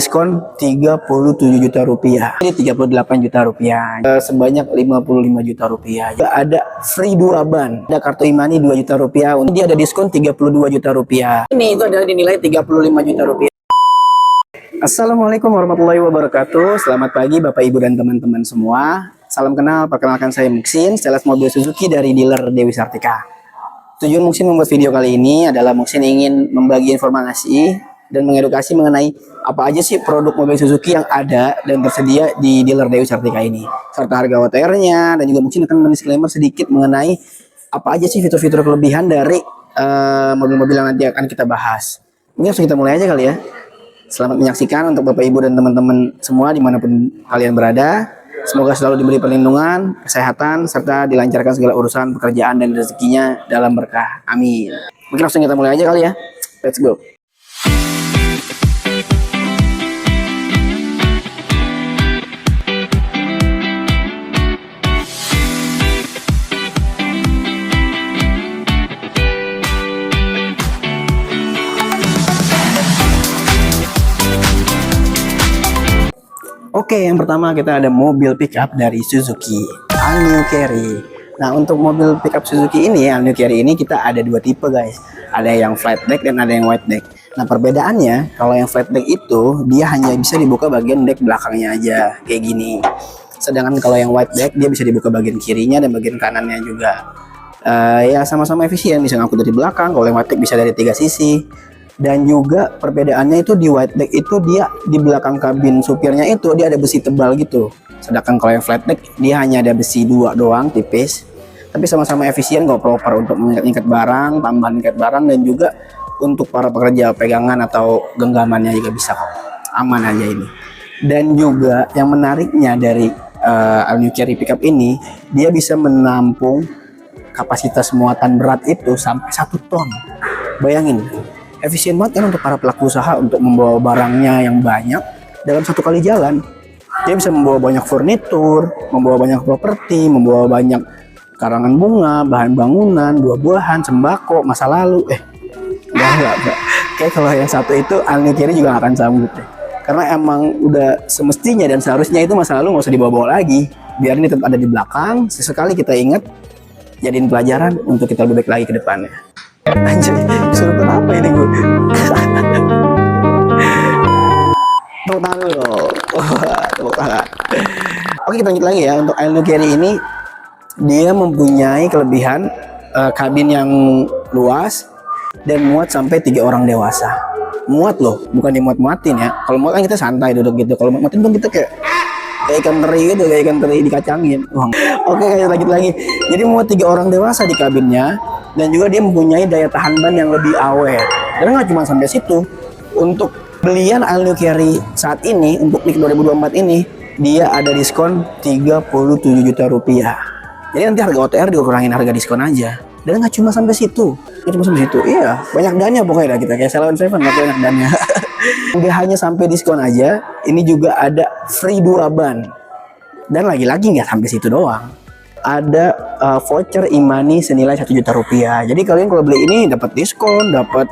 diskon 37 juta rupiah. Ini 38 juta rupiah. Sebanyak 55 juta rupiah. Ada free 2 ban. Ada kartu e-money 2 juta rupiah. Ini dia ada diskon 32 juta rupiah. Ini itu adalah dinilai 35 juta rupiah. Assalamualaikum warahmatullahi wabarakatuh. Selamat pagi Bapak Ibu dan teman-teman semua. Salam kenal, perkenalkan saya Muksin, sales mobil Suzuki dari dealer Dewi Sartika. Tujuan Muksin membuat video kali ini adalah Muksin ingin membagi informasi dan mengedukasi mengenai apa aja sih produk mobil Suzuki yang ada dan tersedia di dealer Dewi Sartika ini, serta harga OTR-nya, dan juga Muksin akan mendisklaimer sedikit mengenai apa aja sih fitur-fitur kelebihan dari mobil-mobil yang nanti akan kita bahas. Mungkin langsung kita mulai aja kali ya. Selamat menyaksikan untuk Bapak Ibu dan teman-teman semua dimanapun kalian berada. Semoga selalu diberi perlindungan, kesehatan, serta dilancarkan segala urusan pekerjaan dan rezekinya dalam berkah. Amin. Mungkin langsung kita mulai aja kali ya. Let's go. Oke, yang pertama kita ada mobil pickup dari Suzuki, All New Carry. Nah, untuk mobil pickup Suzuki ini, All New Carry ini kita ada dua tipe guys. Ada yang flat deck dan ada yang wide deck. Nah, perbedaannya kalau yang flat deck itu dia hanya bisa dibuka bagian deck belakangnya aja, kayak gini. Sedangkan kalau yang wide deck dia bisa dibuka bagian kirinya dan bagian kanannya juga. Ya sama-sama efisien, bisa ngangkut dari belakang. Kalau yang wide deck bisa dari 3 sisi. Dan juga perbedaannya itu di wide deck itu dia di belakang kabin supirnya itu dia ada besi tebal gitu. Sedangkan kalau yang flat deck dia hanya ada besi 2 doang tipis. Tapi sama-sama efisien kok, proper untuk mengikat barang, tambahan ikat barang, dan juga untuk para pekerja pegangan atau genggamannya juga bisa kok. Aman aja ini. Dan juga yang menariknya dari All New Carry pickup ini, dia bisa menampung kapasitas muatan berat itu sampai 1 ton. Bayangin. Efisien banget kan untuk para pelaku usaha untuk membawa barangnya yang banyak dalam 1 kali jalan. Dia bisa membawa banyak furnitur, membawa banyak properti, membawa banyak karangan bunga, bahan bangunan, buah-buahan, sembako, masa lalu. Enggak. Kayak kalau yang satu itu All New Carry juga gak akan sanggup deh. Karena emang udah semestinya dan seharusnya itu masa lalu gak usah dibawa-bawa lagi. Biar ini tetap ada di belakang, sesekali kita ingat, jadiin pelajaran untuk kita lebih baik lagi ke depannya. Anjir, suruh kenapa ini gue? Tepuk tangan dulu. Tepuk tangan. Oke, kita lanjut lagi ya. Untuk All New Carry ini dia mempunyai kelebihan kabin yang luas dan muat sampai 3 orang dewasa. Muat loh, bukan dimuat-muatin ya. Kalau muat kan kita santai duduk gitu. Kalau muatin dong kita kayak ikan teri gitu, kayak ikan teri dikacangin. Oke, kita lanjut lagi. Jadi muat 3 orang dewasa di kabinnya. Dan juga dia mempunyai daya tahan ban yang lebih awet. Dan nggak cuma sampai situ. Untuk belian All New Carry saat ini, untuk PIK 2024 ini, dia ada diskon 37 juta rupiah. Jadi nanti harga OTR dikurangin harga diskon aja. Dan nggak cuma sampai situ. Nggak cuma sampai situ. Iya, banyak dannya pokoknya kita. Kayak Salon Seven, nggak banyak dannya. Nggak hanya sampai diskon aja, ini juga ada free 2 ban. Dan lagi-lagi nggak sampai situ doang. Ada voucher e-money senilai 1 juta rupiah. Jadi kalian kalau beli ini dapat diskon, dapat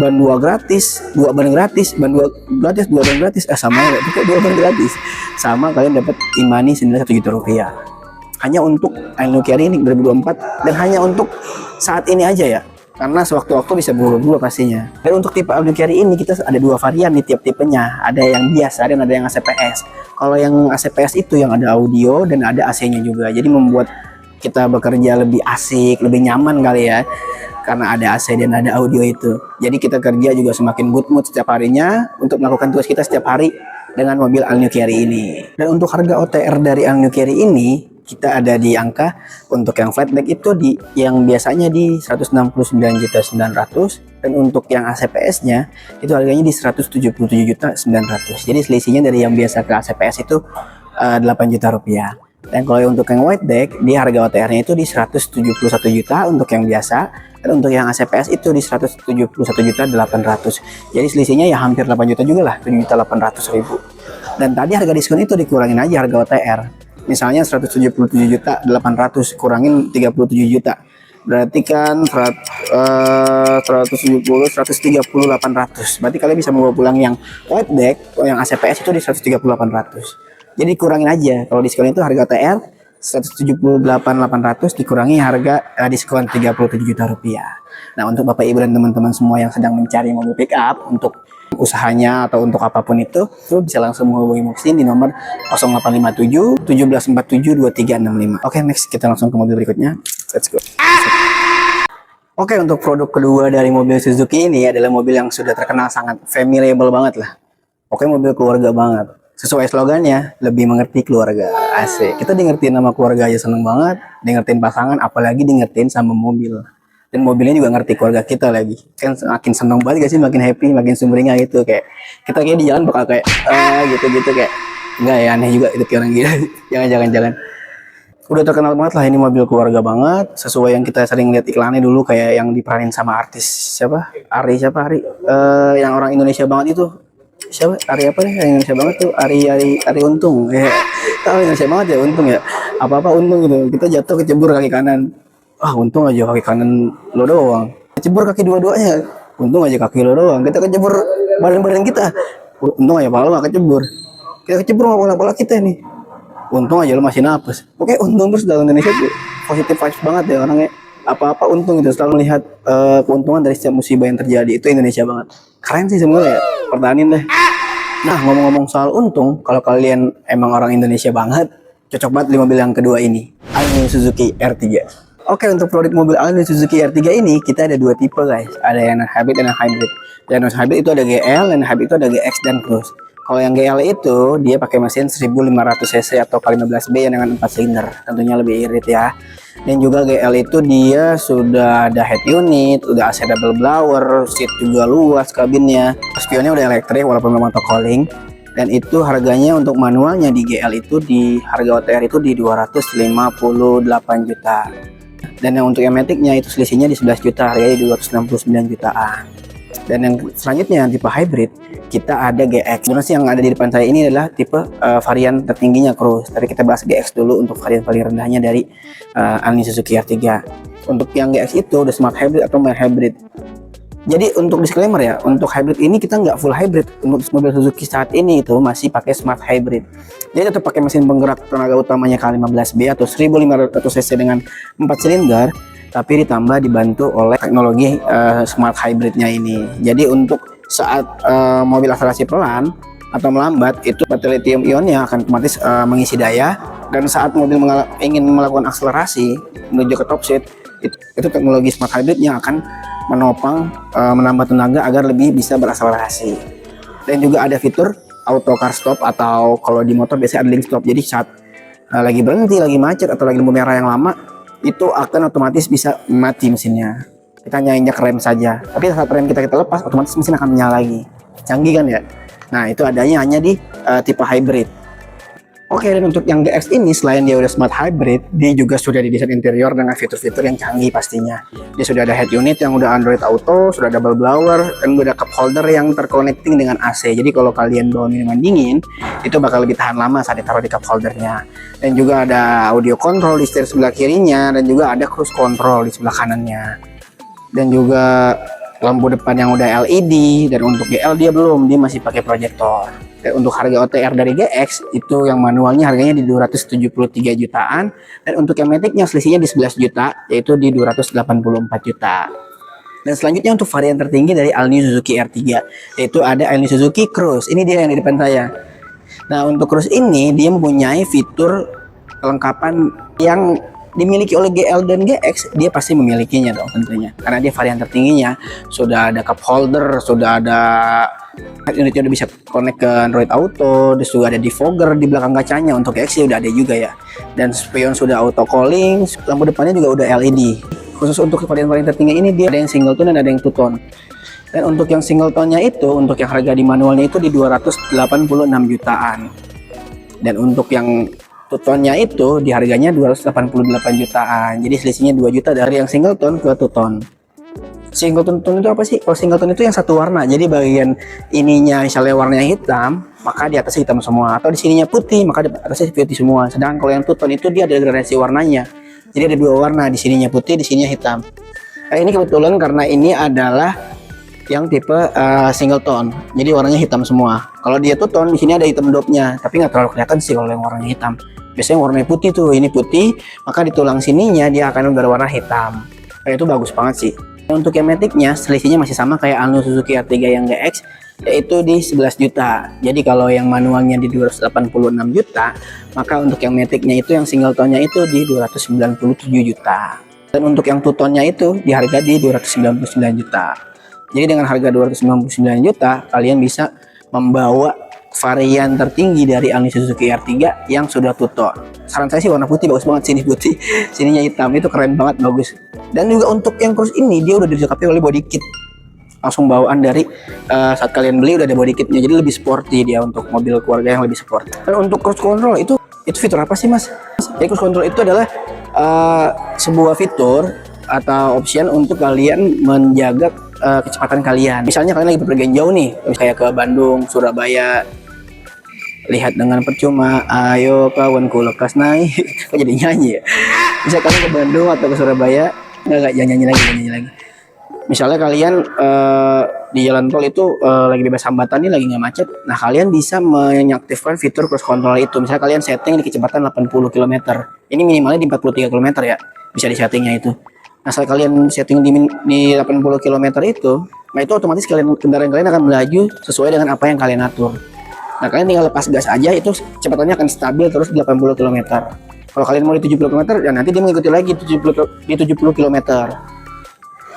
ban 2 gratis, 2 ban gratis, ban 2 gratis, 2 ban gratis. Sama ya, itu 2 ban gratis. Sama kalian dapat e-money senilai 1 juta rupiah. Hanya untuk All New Carry ini 2024 dan hanya untuk saat ini aja ya. Karena sewaktu-waktu bisa berubah pastinya. Dan untuk tipe All New Carry ini kita ada 2 varian di tiap tipenya. Ada yang biasa dan ada yang ACPS. Kalau yang ACPS itu yang ada audio dan ada AC-nya juga. Jadi membuat kita bekerja lebih asik, lebih nyaman kali ya. Karena ada AC dan ada audio itu. Jadi kita kerja juga semakin good mood setiap harinya untuk melakukan tugas kita setiap hari dengan mobil All New Carry ini. Dan untuk harga OTR dari All New Carry ini kita ada di angka untuk yang flat deck itu di yang biasanya di 169.900.000 dan untuk yang ACPS-nya itu harganya di 177.900.000. Jadi selisihnya dari yang biasa ke ACPS itu 8 juta rupiah. Dan kalau untuk yang white deck di harga OTR-nya itu di 171 juta untuk yang biasa, dan untuk yang ACPS itu di 171.800.000. Jadi selisihnya ya hampir 8 juta juga lah, 7.800.000. Dan tadi harga diskon itu dikurangin aja harga OTR. Misalnya 177.800.000 kurangin 37 juta. Berarti kan 170, 130, 800. Berarti kalian bisa membawa pulang yang white deck, yang ACPS itu di 130, 800. Jadi kurangin aja. Kalau diskon itu harga TR 178.800 dikurangi harga diskon 37 juta rupiah. Nah, untuk Bapak Ibu dan teman-teman semua yang sedang mencari mobil pick up untuk usahanya atau untuk apapun itu bisa langsung menghubungi Muxin di nomor 0857 1747 2365. Oke, next kita langsung ke mobil berikutnya. Let's go. Oke, untuk produk kedua dari mobil Suzuki ini adalah mobil yang sudah terkenal sangat familyable banget lah. Oke, mobil keluarga banget. Sesuai slogannya, lebih mengerti keluarga. Asik. Kita di ngertiin sama keluarga aja seneng banget, di ngertiin pasangan, apalagi di ngertiin sama mobil. Dan mobilnya juga ngerti keluarga kita lagi. Kan makin seneng banget gak sih, makin happy, makin sumringah gitu. Kayak kita kayak di jalan bakal kayak gitu-gitu kayak enggak ya, aneh juga itu kayak orang gila. Jangan. Udah terkenal banget lah ini mobil keluarga banget. Sesuai yang kita sering lihat iklannya dulu kayak yang diperanin sama artis siapa? Ari. Yang orang Indonesia banget itu. Siapa Ari apa nih yang Indonesia banget tuh, Ari Untung ya. Tahu Indonesia banget ya, Untung ya, apa Untung gitu. Kita jatuh kecebur kaki kanan, untung aja kaki kanan lo doang, kecebur kaki dua-duanya, untung aja kaki lo doang. Kita kecebur badan kita, untung aja pala gak kecebur. Kita kecebur sama pola kita nih, untung aja lo masih napas. Oke, untung terus dalam Indonesia tuh positif vibes banget ya orangnya. Apa untung gitu, selalu melihat keuntungan dari setiap musibah yang terjadi. Itu Indonesia banget, keren sih sebenarnya ya, pertahanin deh. Nah, ngomong-ngomong soal untung, kalau kalian emang orang Indonesia banget, cocok banget di mobil yang kedua ini, All New Suzuki R3. Oke, untuk produk mobil All New Suzuki R3 ini kita ada dua tipe guys, ada yang hybrid dan yang hybrid. Yang hybrid itu ada GL, dan hybrid itu ada GX dan Cruise. Kalau yang GL itu dia pakai mesin 1500 cc atau K15B yang dengan 4 silinder, tentunya lebih irit ya. Dan juga GL itu dia sudah ada head unit, udah AC double blower, seat juga luas kabinnya. Spionnya udah elektrik walaupun memang autocooling. Dan itu harganya untuk manualnya di GL itu di harga OTR itu di 258 juta. Dan yang untuk yang maticnya itu selisihnya di 11 juta, harganya di 269 jutaan. Dan yang selanjutnya tipe hybrid kita ada GX. Sebenarnya yang ada di depan saya ini adalah tipe varian tertingginya Cruise. Tadi kita bahas GX dulu untuk varian paling rendahnya dari All New Suzuki R3. Untuk yang GX itu udah smart hybrid atau mild hybrid. Jadi untuk disclaimer ya, untuk hybrid ini kita nggak full hybrid. Untuk mobil Suzuki saat ini itu masih pakai smart hybrid. Jadi tetap pakai mesin penggerak tenaga utamanya K15B atau 1500 cc dengan 4 silinder, tapi ditambah dibantu oleh teknologi smart hybridnya ini. Jadi untuk saat mobil akselerasi pelan atau melambat, itu baterai lithium ionnya akan otomatis mengisi daya, dan saat mobil ingin melakukan akselerasi menuju ke top speed, itu teknologi smart hybridnya akan menopang menambah tenaga agar lebih bisa berakselerasi. Dan juga ada fitur auto car stop, atau kalau di motor biasanya ada link stop. Jadi saat lagi berhenti, lagi macet atau lagi lampu merah yang lama, itu akan otomatis bisa mati mesinnya. Kita hanya injak rem saja, tapi saat rem kita lepas, otomatis mesin akan menyala lagi. Canggih kan ya? Nah, itu adanya hanya di tipe hybrid. Oke, dan untuk yang GX ini selain dia udah smart hybrid, dia juga sudah didesain interior dengan fitur-fitur yang canggih pastinya. Dia sudah ada head unit yang udah Android Auto, sudah double blower, dan udah ada cup holder yang terconnecting dengan AC. Jadi kalau kalian bawa minuman dingin, itu bakal lebih tahan lama saat ditaruh di cup holdernya. Dan juga ada audio control di setir sebelah kirinya, dan juga ada cruise control di sebelah kanannya. Dan juga lampu depan yang udah LED, dan untuk GL dia belum, dia masih pakai proyektor. Dan untuk harga OTR dari GX itu yang manualnya harganya di 273 jutaan, dan untuk yang maticnya selisihnya di 11 juta, yaitu di 284 juta. Dan selanjutnya untuk varian tertinggi dari All New Suzuki R3, yaitu ada All New Suzuki Cruise. Ini dia yang di depan saya. Nah, untuk Cruise ini dia mempunyai fitur kelengkapan yang dimiliki oleh GL dan GX, dia pasti memilikinya dong tentunya, karena dia varian tertingginya. Sudah ada cup holder, sudah ada unitnya, udah bisa connect ke Android Auto, terus juga ada defogger di belakang kacanya. Untuk GX ya udah ada juga ya, dan spion sudah auto calling, lampu depannya juga udah LED. Khusus untuk varian-varian tertinggi ini dia ada yang single tone dan ada yang two tone. Dan untuk yang single tone-nya itu, untuk yang harga di manualnya itu di 286 jutaan, dan untuk yang two-tone-nya itu di harganya 288 jutaan. Jadi selisihnya 2 juta dari yang single tone ke two-tone. Single tone itu apa sih? Kalau single tone itu yang satu warna. Jadi bagian ininya misalnya warnanya hitam, maka di atasnya hitam semua. Atau di sininya putih, maka di atasnya putih semua. Sedangkan kalau yang two-tone itu dia ada gradasi warnanya. Jadi ada dua warna, di sininya putih, di sininya hitam. Nah, ini kebetulan karena ini adalah yang tipe single tone, jadi warnanya hitam semua. Kalau dia two tone, di sini ada hitam dopnya, tapi nggak terlalu kelihatan sih kalau yang warnanya hitam. Biasanya warnanya putih tuh, ini putih, maka di tulang sininya dia akan berwarna hitam. Nah, itu bagus banget sih. Untuk yang matic-nya selisihnya masih sama kayak Alno Suzuki R3 yang GX, yaitu di 11 juta. Jadi kalau yang manualnya di 286 juta, maka untuk yang matic-nya itu yang single tone-nya itu di 297 juta. Dan untuk yang two tone-nya itu di harga di 299 juta. Jadi dengan harga 299 juta, kalian bisa membawa varian tertinggi dari Alno Suzuki R3 yang sudah two tone. Saran saya sih warna putih, bagus banget. Sini putih, sininya hitam, itu keren banget, bagus. Dan juga untuk yang Cruise ini, dia udah dilengkapi oleh body kit. Langsung bawaan dari saat kalian beli udah ada body kitnya, jadi lebih sporty dia untuk mobil keluarga yang lebih sport. Dan untuk cruise control itu fitur apa sih mas? Jadi cruise control itu adalah sebuah fitur atau option untuk kalian menjaga kecepatan kalian. Misalnya kalian lagi bepergian jauh nih, kayak ke Bandung, Surabaya, lihat dengan percuma, ayo kawanku lekas naik. Kok jadi nyanyi ya? Bisa kalian ke Bandung atau ke Surabaya, jangan nyanyi lagi. Misalnya kalian di jalan tol itu lagi bebas hambatan nih, lagi nggak macet. Nah, kalian bisa mengaktifkan fitur cruise control itu. Misalnya kalian setting di kecepatan 80 km. Ini minimalnya di 43 km ya. Bisa di settingnya itu. Nah, saat kalian setting di 80 km itu, nah itu otomatis kendaraan kalian akan melaju sesuai dengan apa yang kalian atur. Nah, kalian tinggal lepas gas aja, itu kecepatannya akan stabil terus di 80 km. Kalau kalian mau di 70 km, ya nanti dia mengikuti lagi di 70 km.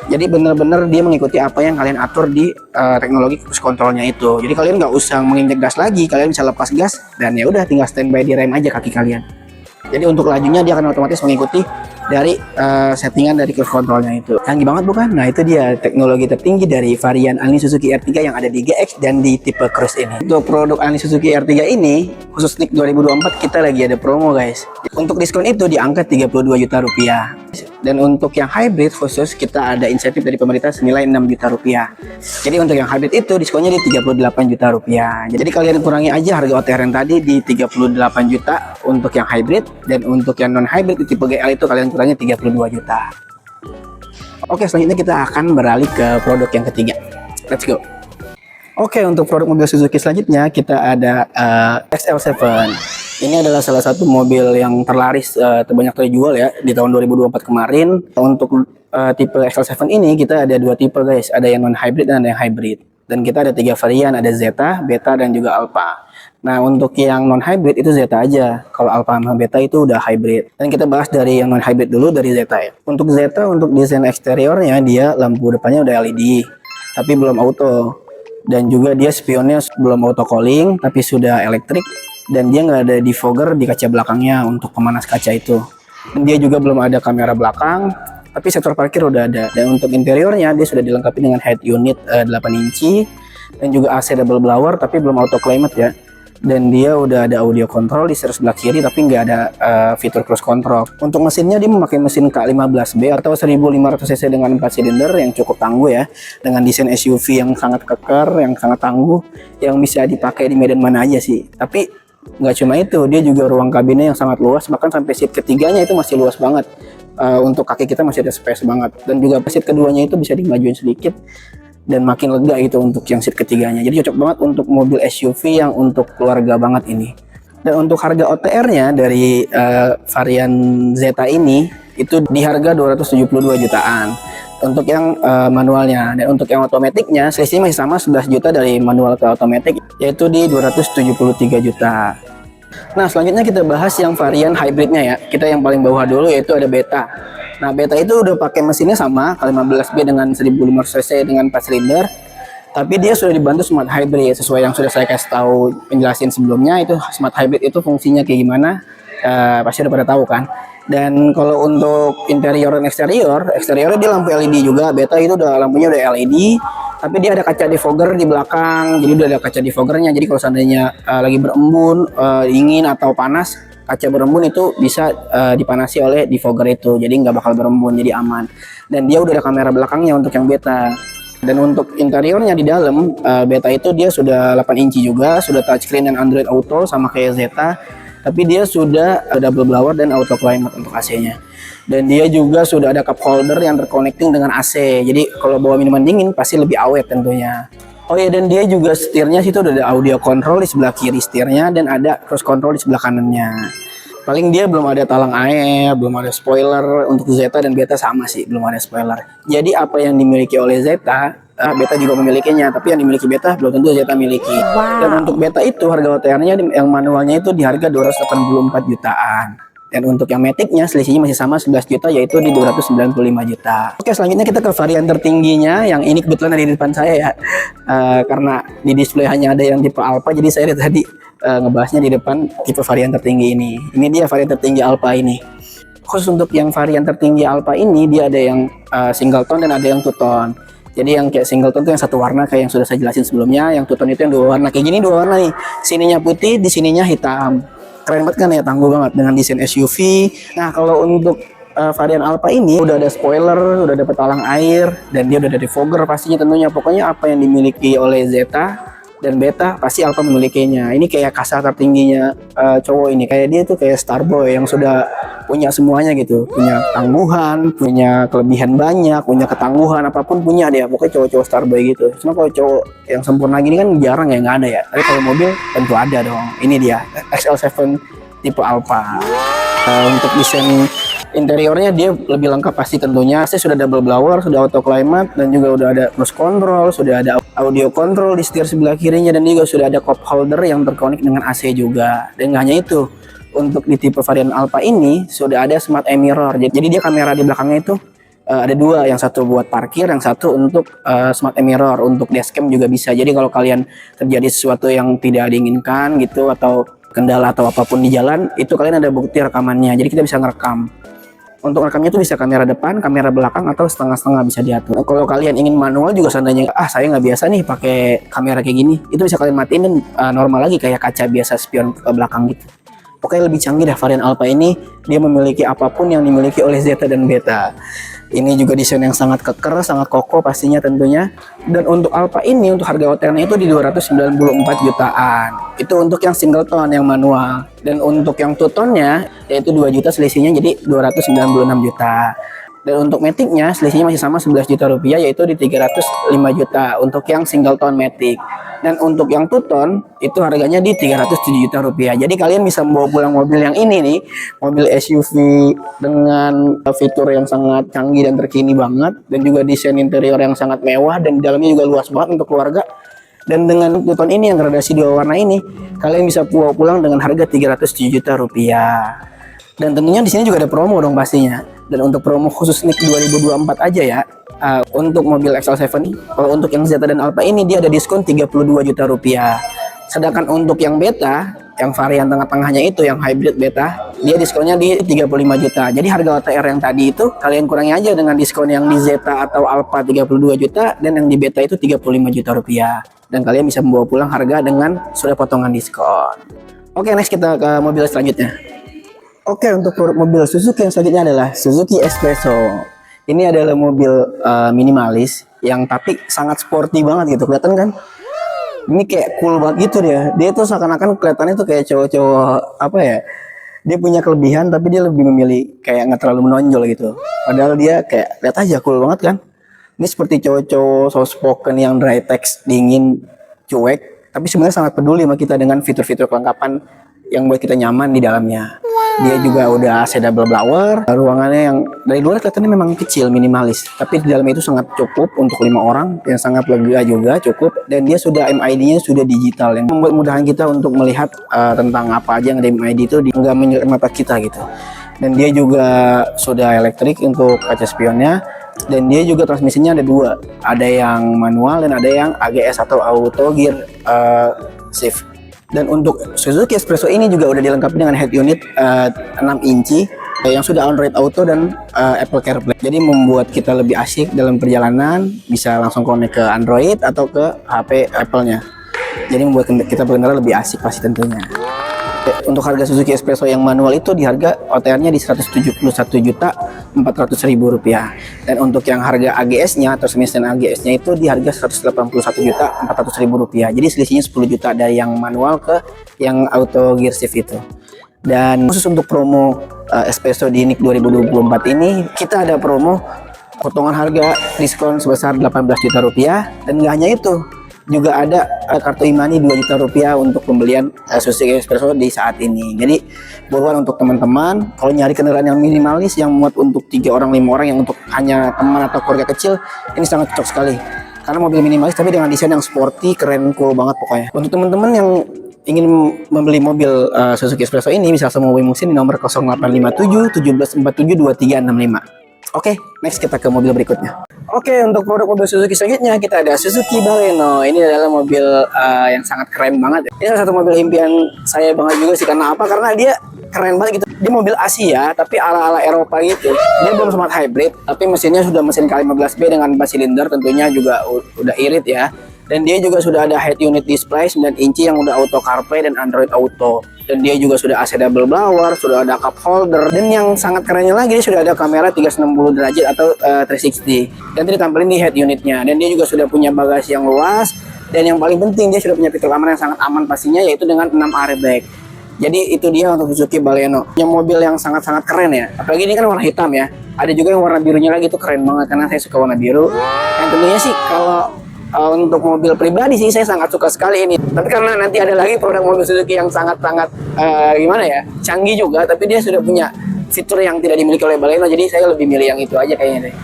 Jadi benar-benar dia mengikuti apa yang kalian atur di teknologi cruise controlnya itu. Jadi kalian nggak usah menginjek gas lagi, kalian bisa lepas gas dan ya udah tinggal standby di rem aja kaki kalian. Jadi untuk lajunya dia akan otomatis mengikuti dari settingan dari cruise controlnya itu. Canggih banget bukan? Nah, itu dia teknologi tertinggi dari varian Alno Suzuki R3 yang ada di GX dan di tipe Cruise ini. Untuk produk Alno Suzuki R3 ini, khusus NIK 2024 kita lagi ada promo guys. Untuk diskon itu di angka 32 juta rupiah. Dan untuk yang hybrid khusus kita ada insentif dari pemerintah senilai 6 juta rupiah. Jadi untuk yang hybrid itu diskonnya di 38 juta rupiah. Jadi kalian kurangi aja harga OTR yang tadi di 38 juta untuk yang hybrid, dan untuk yang non hybrid di tipe GL itu kalian kurangi 32 juta. Oke, selanjutnya kita akan beralih ke produk yang ketiga. Let's go. Oke, untuk produk mobil Suzuki selanjutnya kita ada XL7. Ini adalah salah satu mobil yang terlaris, terbanyak terjual ya di tahun 2024 kemarin. Untuk tipe XL7 ini kita ada dua tipe guys, ada yang non hybrid dan ada yang hybrid. Dan kita ada 3 varian, ada Zeta, Beta, dan juga Alpha. Nah, untuk yang non hybrid itu Zeta aja. Kalau Alpha sama Beta itu udah hybrid. Dan kita bahas dari yang non hybrid dulu, dari Zeta ya. Untuk Zeta, untuk desain eksteriornya dia lampu depannya udah LED, tapi belum auto. Dan juga dia spionnya belum auto calling, tapi sudah elektrik. Dan dia nggak ada defogger di kaca belakangnya untuk pemanas kaca itu. Dan dia juga belum ada kamera belakang, tapi sektor parkir udah ada. Dan untuk interiornya dia sudah dilengkapi dengan head unit 8 inci dan juga AC double blower, tapi belum auto climate ya. Dan dia udah ada audio control di setir sebelah kiri, tapi nggak ada fitur cruise control. Untuk mesinnya dia memakai mesin K15B atau 1500 cc dengan 4 silinder yang cukup tangguh ya, dengan desain SUV yang sangat kekar, yang sangat tangguh, yang bisa dipakai di medan mana aja sih. Tapi nggak cuma itu, dia juga ruang kabinnya yang sangat luas, bahkan sampai seat ketiganya itu masih luas banget. Untuk kaki kita masih ada space banget, dan juga seat keduanya itu bisa dimajuin sedikit dan makin lega gitu untuk yang seat ketiganya. Jadi cocok banget untuk mobil SUV yang untuk keluarga banget ini. Dan untuk harga OTR-nya dari varian Zeta ini itu di harga 272 jutaan untuk yang manualnya. Dan untuk yang otomatiknya selisihnya masih sama 11 juta dari manual ke otomatik, yaitu di 273 juta. Nah, selanjutnya kita bahas yang varian hybridnya ya. Kita yang paling bawah dulu yaitu ada Beta. Nah, Beta itu udah pakai mesinnya sama K15B dengan 1500 cc dengan 4 silinder, tapi dia sudah dibantu smart hybrid sesuai yang sudah saya kasih tahu penjelasin sebelumnya. Itu smart hybrid itu fungsinya kayak gimana, pasti udah pada tahu kan. Dan kalau untuk interior dan eksteriornya dia lampu LED juga. Beta itu udah lampunya udah LED, tapi dia ada kaca defogger di belakang. Jadi udah ada kaca defoggernya. Jadi kalau seandainya lagi berembun, dingin atau panas, kaca berembun itu bisa dipanasi oleh defogger itu. Jadi nggak bakal berembun, jadi aman. Dan dia udah ada kamera belakangnya untuk yang Beta. Dan untuk interiornya di dalam Beta itu dia sudah 8 inci juga, sudah touchscreen dan Android Auto sama kayak Zeta. Tapi dia sudah double blower dan auto climate untuk AC-nya. Dan dia juga sudah ada cup holder yang terconnecting dengan AC. Jadi kalau bawa minuman dingin pasti lebih awet tentunya. Oh ya, dan dia juga setirnya situ udah ada audio control di sebelah kiri setirnya dan ada cruise control di sebelah kanannya. Paling dia belum ada talang air, belum ada spoiler. Untuk Zeta dan Beta sama sih, belum ada spoiler. Jadi apa yang dimiliki oleh Zeta, Beta juga memilikinya, tapi yang dimiliki Beta belum tentu Zeta miliki. Wow. Dan untuk Beta itu harga OTR-nya yang manualnya itu di harga 284 jutaan. Dan untuk yang Matic-nya selisihnya masih sama 11 juta, yaitu di 295 juta. Oke, selanjutnya kita ke varian tertingginya. Yang ini kebetulan ada di depan saya ya. Karena di display hanya ada yang tipe Alpha, jadi saya tadi ngebahasnya di depan tipe varian tertinggi ini. Ini dia varian tertinggi Alpha ini. Khusus untuk yang varian tertinggi Alpha ini, dia ada yang single tone dan ada yang two tone. Jadi yang kayak single tone itu yang satu warna kayak yang sudah saya jelasin sebelumnya. Yang two tone itu yang dua warna. Kayak gini dua warna nih. Sininya putih, di sininya hitam. Keren banget kan ya, tangguh banget dengan desain SUV. Nah, kalau untuk varian Alpha ini udah ada spoiler, udah ada petalang air, dan dia udah ada defogger pastinya tentunya. Pokoknya apa yang dimiliki oleh Zeta dan Beta pasti Alpha memilikinya. Ini kayak kasta tertingginya cowok ini. Kayak dia tuh kayak Starboy yang sudah punya semuanya gitu. Punya tangguhan, punya kelebihan banyak, punya ketangguhan, apapun punya dia. Pokoknya cowok-cowok Starboy gitu. Cuma kalau cowok yang sempurna gini kan jarang ya, nggak ada ya. Tapi kalau mobil tentu ada dong. Ini dia XL7 tipe Alpha. Untuk desain interiornya dia lebih lengkap pasti tentunya. Saya sudah double blower, sudah auto climate, dan juga udah ada cruise control, sudah ada audio control di setir sebelah kirinya, dan juga sudah ada cup holder yang terkonek dengan AC juga. Dan nggak hanya itu, untuk di tipe varian Alpha ini sudah ada smart mirror. Jadi dia kamera di belakangnya itu ada dua, yang satu buat parkir, yang satu untuk smart mirror, untuk dashcam juga bisa. Jadi kalau kalian terjadi sesuatu yang tidak diinginkan gitu, atau kendala atau apapun di jalan, itu kalian ada bukti rekamannya. Jadi kita bisa ngerekam. Untuk rekamnya itu bisa kamera depan, kamera belakang, atau setengah-setengah bisa diatur. Nah, kalau kalian ingin manual juga seandainya, saya nggak biasa nih pakai kamera kayak gini, itu bisa kalian matiin dan normal lagi kayak kaca biasa spion ke belakang gitu. Pokoknya lebih canggih dah varian Alpha ini. Dia memiliki apapun yang dimiliki oleh Zeta dan Beta. Ini juga desain yang sangat keker, sangat kokoh pastinya tentunya. Dan untuk Alpha ini, untuk harga OTR-nya itu di 294 jutaan. Itu untuk yang single tone, yang manual. Dan untuk yang two tone-nya, yaitu 2 juta selisihnya, jadi 296 juta. Dan untuk Matic-nya selisihnya masih sama 11 juta rupiah, yaitu di 305 juta untuk yang single tone Matic. Dan untuk yang two tone itu harganya di 307 juta rupiah. Jadi kalian bisa membawa pulang mobil yang ini nih, mobil SUV dengan fitur yang sangat canggih dan terkini banget, dan juga desain interior yang sangat mewah, dan di dalamnya juga luas banget untuk keluarga. Dan dengan two tone ini yang gradasi dua warna ini, kalian bisa bawa pulang dengan harga 307 juta rupiah. Dan tentunya di sini juga ada promo dong pastinya. Dan untuk promo khusus NIK 2024 aja ya, untuk mobil XL7, kalau untuk yang Zeta dan Alpha ini dia ada diskon 32 juta rupiah. Sedangkan untuk yang Beta, yang varian tengah-tengahnya itu, yang hybrid Beta, dia diskonnya di 35 juta. Jadi harga OTR yang tadi itu kalian kurangi aja dengan diskon yang di Zeta atau Alpha 32 juta, dan yang di Beta itu 35 juta rupiah. Dan kalian bisa membawa pulang harga dengan sudah potongan diskon. Oke, next kita ke mobil selanjutnya. Oke, untuk mobil Suzuki yang selanjutnya adalah Suzuki Espresso. Ini adalah mobil minimalis yang tapi sangat sporty banget gitu, kelihatan kan? Ini kayak cool banget gitu dia. Dia tuh seakan-akan kelihatannya tuh kayak cowok-cowok apa ya? Dia punya kelebihan tapi dia lebih memilih kayak nggak terlalu menonjol gitu. Padahal dia kayak lihat aja cool banget kan? Ini seperti cowok-cowok soft spoken yang dry text, dingin, cuek, tapi sebenarnya sangat peduli sama kita dengan fitur-fitur kelengkapan yang buat kita nyaman di dalamnya. Dia juga udah AC double blower, ruangannya yang dari luar kelihatannya memang kecil, minimalis, tapi di dalamnya itu sangat cukup untuk 5 orang, yang sangat lega juga cukup. Dan dia sudah MID-nya sudah digital, yang membuat mudahan kita untuk melihat tentang apa aja yang ada MID itu nggak menyeret mata kita gitu. Dan dia juga sudah elektrik untuk kaca spionnya. Dan dia juga transmisinya ada dua, ada yang manual dan ada yang AGS atau auto gear shift. Dan untuk Suzuki Espresso ini juga udah dilengkapi dengan head unit 6 inci yang sudah Android Auto dan Apple CarPlay. Jadi membuat kita lebih asik dalam perjalanan, bisa langsung connect ke Android atau ke HP Apple-nya. Jadi membuat kita pengendara lebih asik pasti tentunya. Untuk harga Suzuki Espresso yang manual itu di harga OTR-nya di 171.400.000 rupiah. Dan untuk yang harga AGS-nya atau semisal AGS-nya itu di harga 181.400.000 rupiah. Jadi selisihnya 10 juta dari yang manual ke yang auto gear shift itu. Dan khusus untuk promo Espresso di NIK 2024 ini, kita ada promo potongan harga diskon sebesar 18 juta rupiah. Dan nggak hanya itu, juga ada kartu e-money 2 juta rupiah untuk pembelian Suzuki Espresso di saat ini. Jadi buruan untuk teman-teman, kalau nyari kendaraan yang minimalis yang muat untuk 3 orang 5 orang, yang untuk hanya teman atau keluarga kecil, ini sangat cocok sekali. Karena mobil minimalis tapi dengan desain yang sporty, keren, cool banget pokoknya. Untuk teman-teman yang ingin membeli mobil Suzuki Espresso ini, bisa langsung menghubungi Musin di nomor 0857 1747 2365. Oke, next kita ke mobil berikutnya. Oke, untuk produk mobil Suzuki selanjutnya kita ada Suzuki Baleno. Ini adalah mobil yang sangat keren banget. Ini salah satu mobil impian saya banget juga sih. Karena apa? Karena dia keren banget gitu. Dia mobil Asia tapi ala-ala Eropa gitu. Dia belum smart hybrid, tapi mesinnya sudah mesin K15B dengan 4 silinder, tentunya juga udah irit ya. Dan dia juga sudah ada head unit display 9 inci yang udah auto CarPlay dan Android Auto. Dan dia juga sudah AC double blower, sudah ada cup holder. Dan yang sangat kerennya lagi, dia sudah ada kamera 360 derajat atau 360. Dan dia ditampilin di head unitnya. Dan dia juga sudah punya bagasi yang luas. Dan yang paling penting, dia sudah punya fitur keamanan yang sangat aman pastinya, yaitu dengan 6 airbag. Jadi itu dia untuk Suzuki Baleno. Yang mobil yang sangat-sangat keren ya. Apalagi ini kan warna hitam ya. Ada juga yang warna birunya lagi, itu keren banget karena saya suka warna biru. Yang tentunya sih kalau untuk mobil pribadi sih saya sangat suka sekali ini. Tapi karena nanti ada lagi produk mobil Suzuki yang sangat-sangat gimana ya, canggih juga, tapi dia sudah punya fitur yang tidak dimiliki oleh Baleno, jadi saya lebih milih yang itu aja kayaknya deh.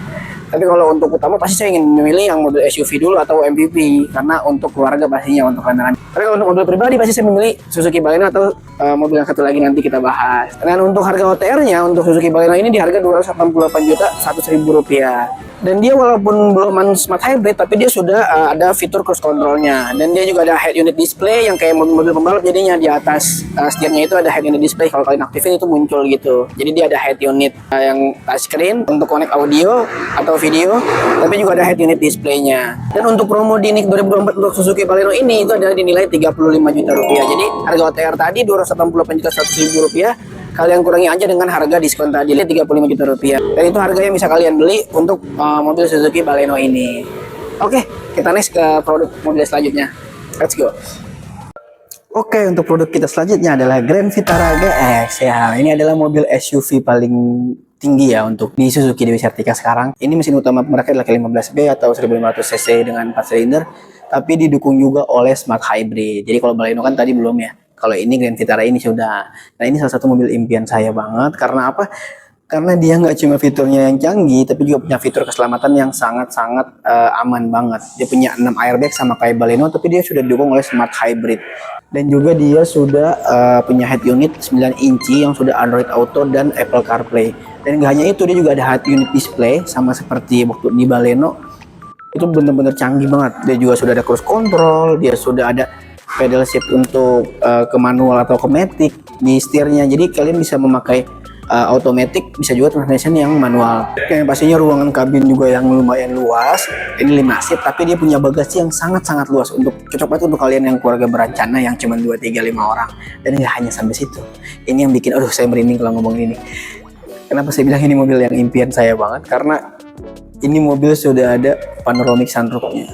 Tapi kalau untuk utama pasti saya ingin memilih yang mobil SUV dulu atau MPV, karena untuk keluarga pastinya, untuk kendaraan. Tapi kalau untuk mobil pribadi pasti saya memilih Suzuki Baleno atau mobil yang satu lagi nanti kita bahas. Dan untuk harga OTR-nya untuk Suzuki Baleno ini di harga 288 juta 100.000 rupiah. Dan dia walaupun belum smart hybrid, tapi dia sudah ada fitur cruise controlnya. Dan dia juga ada head unit display yang kayak mobil-mobil pembalap, jadinya di atas setirnya itu ada head unit display. Kalau kalian aktifin itu muncul gitu. Jadi dia ada head unit yang touchscreen untuk connect audio atau video, tapi juga ada head unit displaynya. Dan untuk promo di NIK 2024 untuk Suzuki Baleno ini itu adalah dinilai 35 juta rupiah. Jadi harga OTR tadi 288 juta 100.000 rupiah. Kalian kurangi aja dengan harga diskon tadi 35 juta rupiah. Dan itu harga yang bisa kalian beli untuk mobil Suzuki Baleno ini. Oke, kita next ke produk mobil selanjutnya. Let's go. Oke, untuk produk kita selanjutnya adalah Grand Vitara GX. Ya, ini adalah mobil SUV paling tinggi ya untuk di Suzuki Dewi Sertika sekarang. Ini mesin utama mereka adalah K15B atau 1500 cc dengan 4 silinder, tapi didukung juga oleh smart hybrid. Jadi kalau Baleno kan tadi belum ya. Kalau ini Grand Vitara ini sudah. Nah, ini salah satu mobil impian saya banget. Karena apa? Karena dia nggak cuma fiturnya yang canggih, tapi juga punya fitur keselamatan yang sangat-sangat aman banget. Dia punya 6 airbag sama kayak Baleno, tapi dia sudah didukung oleh smart hybrid. Dan juga dia sudah punya head unit 9 inci yang sudah Android Auto dan Apple CarPlay. Dan nggak hanya itu, dia juga ada head unit display sama seperti waktu di Baleno. Itu benar-benar canggih banget. Dia juga sudah ada cruise control, dia sudah ada pedal shift untuk ke manual atau ke matic di setirnya. Jadi kalian bisa memakai automatic, bisa juga transmission yang manual. Yang pastinya ruangan kabin juga yang lumayan luas. Ini 5 seat, tapi dia punya bagasi yang sangat-sangat luas, untuk cocok banget untuk kalian yang keluarga berencana yang cuma 2, 3, 5 orang. Dan nggak hanya sampai situ. Ini yang bikin aduh saya merinding kalau ngomong ini. Kenapa saya bilang ini mobil yang impian saya banget? Karena ini mobil sudah ada panoramic sunroofnya.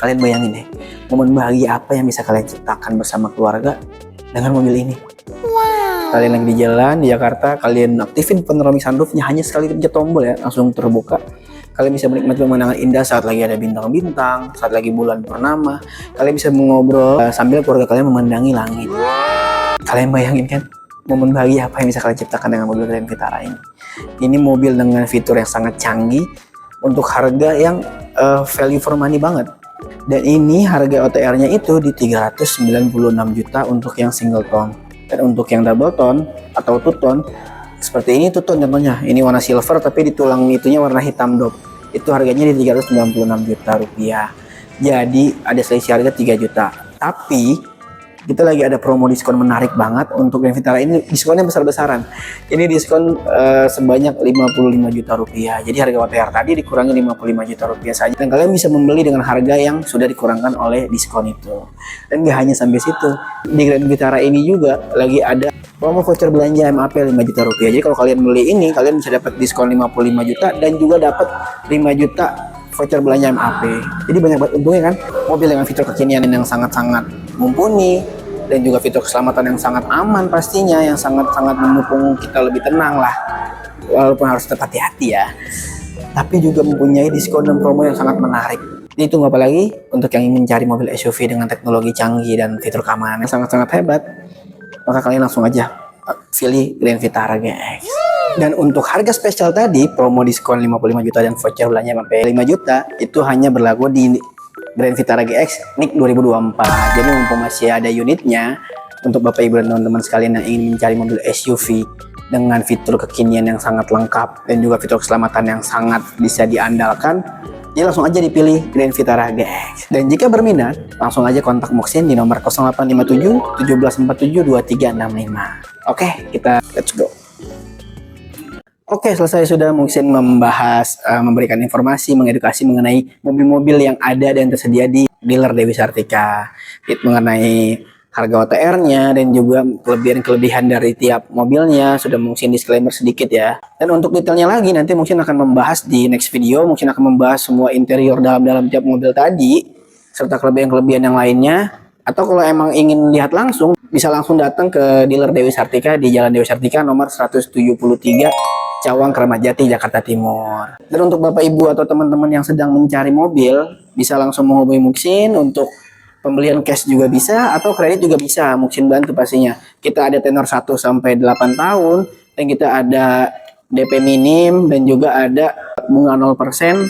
Kalian bayangin deh, momen bahagia apa yang bisa kalian ciptakan bersama keluarga dengan mobil ini. Wow. Kalian lagi di jalan di Jakarta, kalian aktifin panoramic sunroofnya, hanya sekali pencet tombol ya, langsung terbuka. Kalian bisa menikmati pemandangan indah saat lagi ada bintang-bintang, saat lagi bulan purnama. Kalian bisa mengobrol sambil keluarga kalian memandangi langit. Kalian bayangin kan, momen bahagia apa yang bisa kalian ciptakan dengan mobil Grand Vitara ini. Ini mobil dengan fitur yang sangat canggih untuk harga yang value for money banget. Dan ini harga OTR-nya itu di 396 juta untuk yang single tone. Dan untuk yang double tone atau two tone, seperti ini two tone contohnya. Ini warna silver tapi di tulang itunya warna hitam dop. Itu harganya di 396 juta rupiah. Jadi ada selisih harga 3 juta. Tapi kita lagi ada promo diskon menarik banget untuk Grand Vitara ini. Diskonnya besar-besaran. Ini diskon sebanyak 55 juta rupiah. Jadi harga OTR tadi dikurangi 55 juta rupiah saja. Dan kalian bisa membeli dengan harga yang sudah dikurangkan oleh diskon itu. Dan gak hanya sampai situ. Di Grand Vitara ini juga lagi ada promo voucher belanja MAP 5 juta rupiah. Jadi kalau kalian beli ini, kalian bisa dapat diskon 55 juta dan juga dapat 5 juta voucher belanja MAP. Jadi banyak banget untungnya kan. Mobil dengan fitur kekinian yang sangat-sangat mumpuni, dan juga fitur keselamatan yang sangat aman pastinya, yang sangat-sangat mendukung kita lebih tenang lah. Walaupun harus tetap hati-hati ya. Tapi juga mempunyai diskon dan promo yang sangat menarik. Jadi tunggu apa lagi untuk yang ingin mencari mobil SUV dengan teknologi canggih dan fitur keamanan yang sangat-sangat hebat. Maka kalian langsung aja pilih Grand Vitara GX. Dan untuk harga spesial tadi, promo diskon 55 juta dan voucher belanja sampai 5 juta, itu hanya berlaku di Grand Vitara GX NIK 2024. Jadi mumpung masih ada unitnya, untuk Bapak Ibu dan teman-teman sekalian yang ingin mencari mobil SUV dengan fitur kekinian yang sangat lengkap dan juga fitur keselamatan yang sangat bisa diandalkan, jadi langsung aja dipilih Grand Vitara GX. Dan jika berminat, langsung aja kontak Muxin di nomor 0857 1747 2365. Oke, kita let's go. Oke, selesai sudah Muxin membahas, memberikan informasi, mengedukasi mengenai mobil-mobil yang ada dan tersedia di dealer Dewi Sartika, mengenai harga OTR-nya dan juga kelebihan-kelebihan dari tiap mobilnya. Sudah Muxin disclaimer sedikit ya. Dan untuk detailnya lagi nanti Muxin akan membahas di next video. Muxin akan membahas semua interior dalam tiap mobil tadi serta kelebihan-kelebihan yang lainnya. Atau kalau emang ingin lihat langsung, bisa langsung datang ke dealer Dewi Sartika di Jalan Dewi Sartika nomor 173 Cawang, Kramat Jati, Jakarta Timur. Dan untuk Bapak Ibu atau teman-teman yang sedang mencari mobil, bisa langsung menghubungi Muxin untuk pembelian cash juga bisa, atau kredit juga bisa. Muxin bantu pastinya. Kita ada tenor 1 sampai 8 tahun, dan kita ada DP minim, dan juga ada bunga 0%,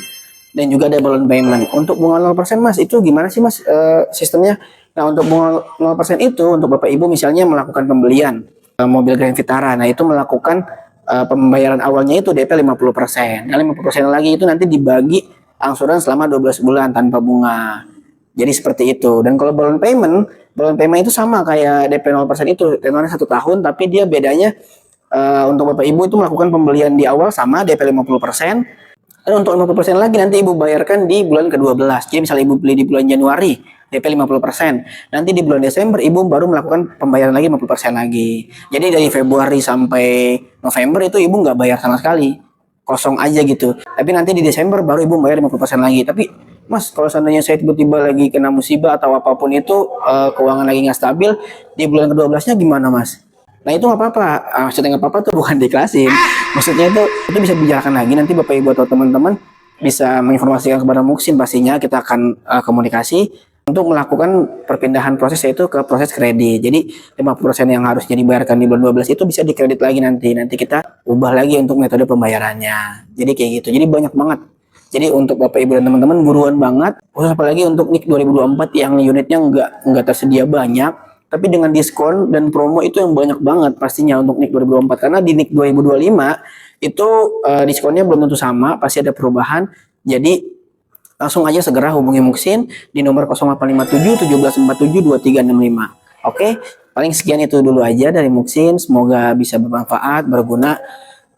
dan juga ada balloon payment. Untuk bunga 0% Mas, itu gimana sih Mas sistemnya? Nah, untuk bunga 0% itu, untuk Bapak Ibu misalnya melakukan pembelian mobil Grand Vitara, nah itu melakukan pembayaran awalnya itu DP 50%. Nah, 50% lagi itu nanti dibagi angsuran selama 12 bulan tanpa bunga. Jadi seperti itu. Dan kalau balloon payment itu sama kayak DP 0% itu, tenornya 1 tahun, tapi dia bedanya untuk Bapak Ibu itu melakukan pembelian di awal sama DP 50%. Dan untuk 50% lagi nanti Ibu bayarkan di bulan ke-12. Jadi misalnya Ibu beli di bulan Januari, DP 50%. Nanti di bulan Desember Ibu baru melakukan pembayaran lagi 50% lagi. Jadi dari Februari sampai November itu Ibu nggak bayar sama sekali. Kosong aja gitu. Tapi nanti di Desember baru Ibu bayar 50% lagi. Tapi Mas, kalau seandainya saya tiba-tiba lagi kena musibah atau apapun itu, keuangan lagi nggak stabil, di bulan ke-12-nya gimana Mas? Nah itu nggak apa-apa. Maksudnya nggak apa-apa tuh bukan diklasin. Maksudnya itu bisa dibicarakan lagi. Nanti Bapak Ibu atau teman-teman bisa menginformasikan kepada Muxin, pastinya kita akan komunikasi untuk melakukan perpindahan proses, yaitu ke proses kredit. Jadi 50% yang harusnya dibayarkan di bulan 12 itu bisa dikredit lagi nanti. Nanti kita ubah lagi untuk metode pembayarannya. Jadi kayak gitu. Jadi banyak banget. Jadi untuk Bapak Ibu dan teman-teman buruan banget, khusus apalagi untuk NIK 2024 yang unitnya nggak tersedia banyak, tapi dengan diskon dan promo itu yang banyak banget pastinya untuk NIK 2024. Karena di NIK 2025 itu diskonnya belum tentu sama, pasti ada perubahan. Jadi langsung aja segera hubungi Muxin di nomor 0857 1747 2365. Oke, paling sekian itu dulu aja dari Muxin. Semoga bisa bermanfaat, berguna.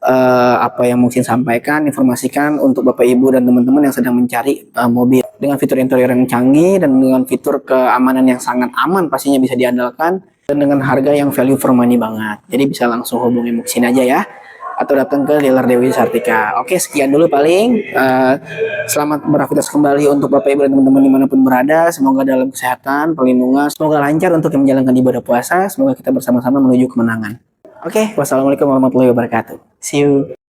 Apa yang Muxin sampaikan, informasikan untuk Bapak Ibu dan teman-teman yang sedang mencari mobil dengan fitur interior yang canggih dan dengan fitur keamanan yang sangat aman, pastinya bisa diandalkan, dan dengan harga yang value for money banget. Jadi bisa langsung hubungi Muxin aja ya, atau datang ke dealer Dewi Sartika. Oke, sekian dulu paling. Selamat beraktivitas kembali untuk Bapak Ibu dan teman-teman dimanapun berada. Semoga dalam kesehatan, perlindungan, semoga lancar untuk yang menjalankan ibadah puasa. Semoga kita bersama-sama menuju kemenangan. Oke, wassalamualaikum warahmatullahi wabarakatuh. See you.